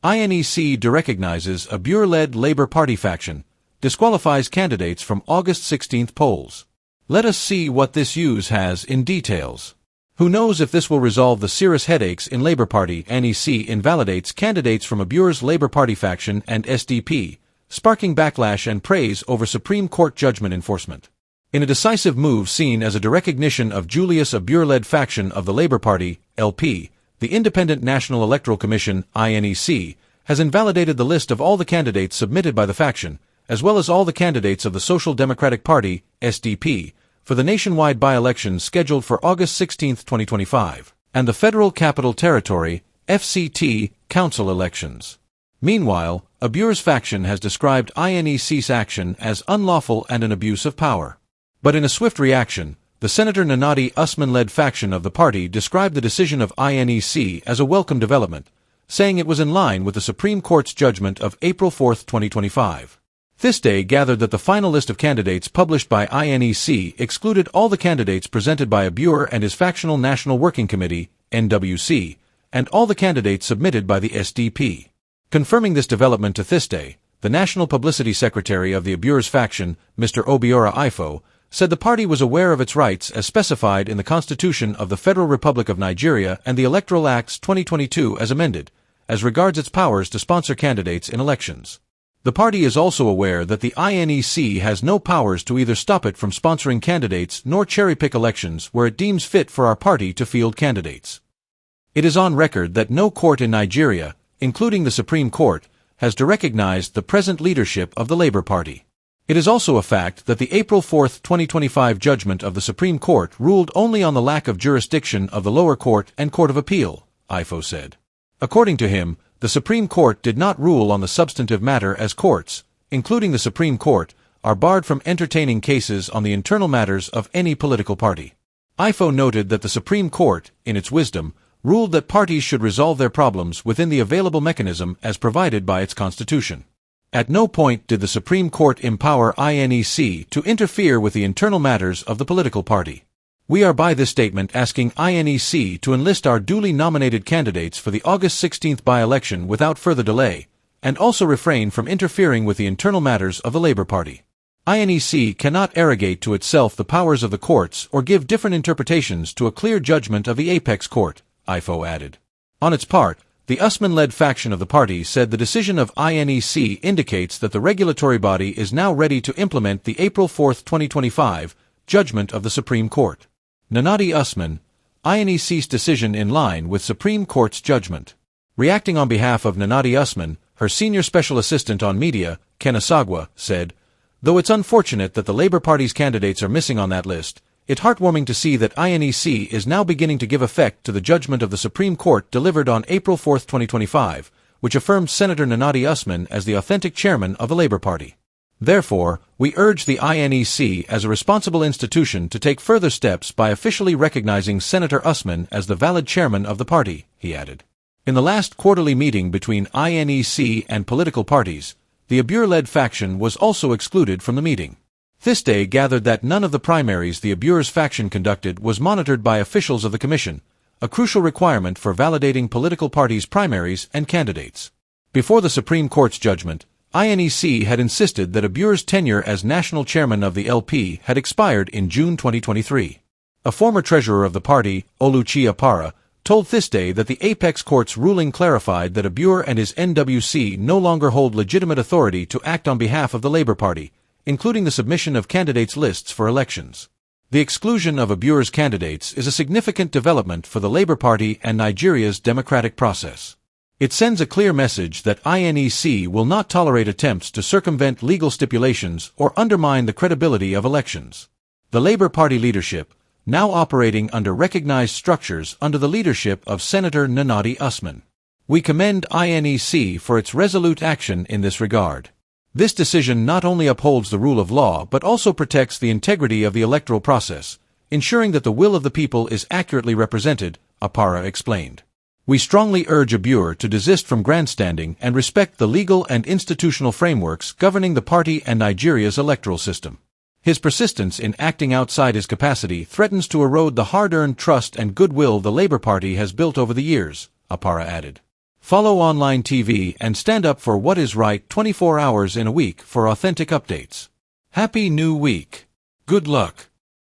INEC derecognizes Abure-led Labour Party faction, disqualifies candidates from August 16 polls. Let us see what this use has in details. Who knows if this will resolve the serious headaches in Labour Party? INEC invalidates candidates from Abure's Labour Party faction and SDP, sparking backlash and praise over Supreme Court judgment enforcement. In a decisive move seen as a derecognition of Julius Abure-led faction of the Labour Party, LP, the Independent National Electoral Commission, INEC, has invalidated the list of all the candidates submitted by the faction, as well as all the candidates of the Social Democratic Party, SDP, for the nationwide by-elections scheduled for August 16, 2025, and the Federal Capital Territory, FCT, council elections. Meanwhile, Abure's faction has described INEC's action as unlawful and an abuse of power. But in a swift reaction, the Senator H.E Mr-led faction of the party described the decision of INEC as a welcome development, saying it was in line with the Supreme Court's judgment of April 4, 2025. This day gathered that the final list of candidates published by INEC excluded all the candidates presented by Abure and his factional National Working Committee, NWC, and all the candidates submitted by the SDP. Confirming this development to this day, the National Publicity Secretary of the Abure's faction, Mr. Obiora Ifo, said the party was aware of its rights as specified in the Constitution of the Federal Republic of Nigeria and the Electoral Acts 2022 as amended, as regards its powers to sponsor candidates in elections. The party is also aware that the INEC has no powers to either stop it from sponsoring candidates nor cherry-pick elections where it deems fit for our party to field candidates. It is on record that no court in Nigeria, including the Supreme Court, has derecognized the present leadership of the Labour Party. It is also a fact that the April 4, 2025 judgment of the Supreme Court ruled only on the lack of jurisdiction of the lower court and Court of Appeal, Ifo said. According to him, the Supreme Court did not rule on the substantive matter as courts, including the Supreme Court, are barred from entertaining cases on the internal matters of any political party. Ifo noted that the Supreme Court, in its wisdom, ruled that parties should resolve their problems within the available mechanism as provided by its constitution. At no point did the Supreme Court empower INEC to interfere with the internal matters of the political party. We are by this statement asking INEC to enlist our duly nominated candidates for the August 16 by-election without further delay, and also refrain from interfering with the internal matters of the Labour Party. INEC cannot arrogate to itself the powers of the courts or give different interpretations to a clear judgment of the apex court, Ifo added. On its part, the Usman-led faction of the party said the decision of INEC indicates that the regulatory body is now ready to implement the April 4, 2025, judgment of the Supreme Court. H.E Usman, INEC's decision in line with Supreme Court's judgment. Reacting on behalf of H.E Usman, her senior special assistant on media, Ken Asagwa, said, "Though it's unfortunate that the Labour Party's candidates are missing on that list, it's heartwarming to see that INEC is now beginning to give effect to the judgment of the Supreme Court delivered on April 4, 2025, which affirmed Senator H.E Usman as the authentic chairman of the Labour Party. Therefore, we urge the INEC as a responsible institution to take further steps by officially recognizing Senator Usman as the valid chairman of the party," he added. In the last quarterly meeting between INEC and political parties, the Abure-led faction was also excluded from the meeting. This day gathered that none of the primaries the Abure's faction conducted was monitored by officials of the Commission, a crucial requirement for validating political parties' primaries and candidates. Before the Supreme Court's judgment, INEC had insisted that Abure's tenure as national chairman of the LP had expired in June 2023. A former treasurer of the party, H.E Apara, told this day that the Apex Court's ruling clarified that Abure and his NWC no longer hold legitimate authority to act on behalf of the Labour Party, including the submission of candidates' lists for elections. The exclusion of Abure's candidates is a significant development for the Labour Party and Nigeria's democratic process. It sends a clear message that INEC will not tolerate attempts to circumvent legal stipulations or undermine the credibility of elections. The Labour Party leadership, now operating under recognized structures under the leadership of Senator H.E Usman. We commend INEC for its resolute action in this regard. This decision not only upholds the rule of law but also protects the integrity of the electoral process, ensuring that the will of the people is accurately represented, Apara explained. We strongly urge Abure to desist from grandstanding and respect the legal and institutional frameworks governing the party and Nigeria's electoral system. His persistence in acting outside his capacity threatens to erode the hard-earned trust and goodwill the Labour Party has built over the years, Apara added. Follow online TV and stand up for what is right 24 hours in a week for authentic updates. Happy New Week. Good luck.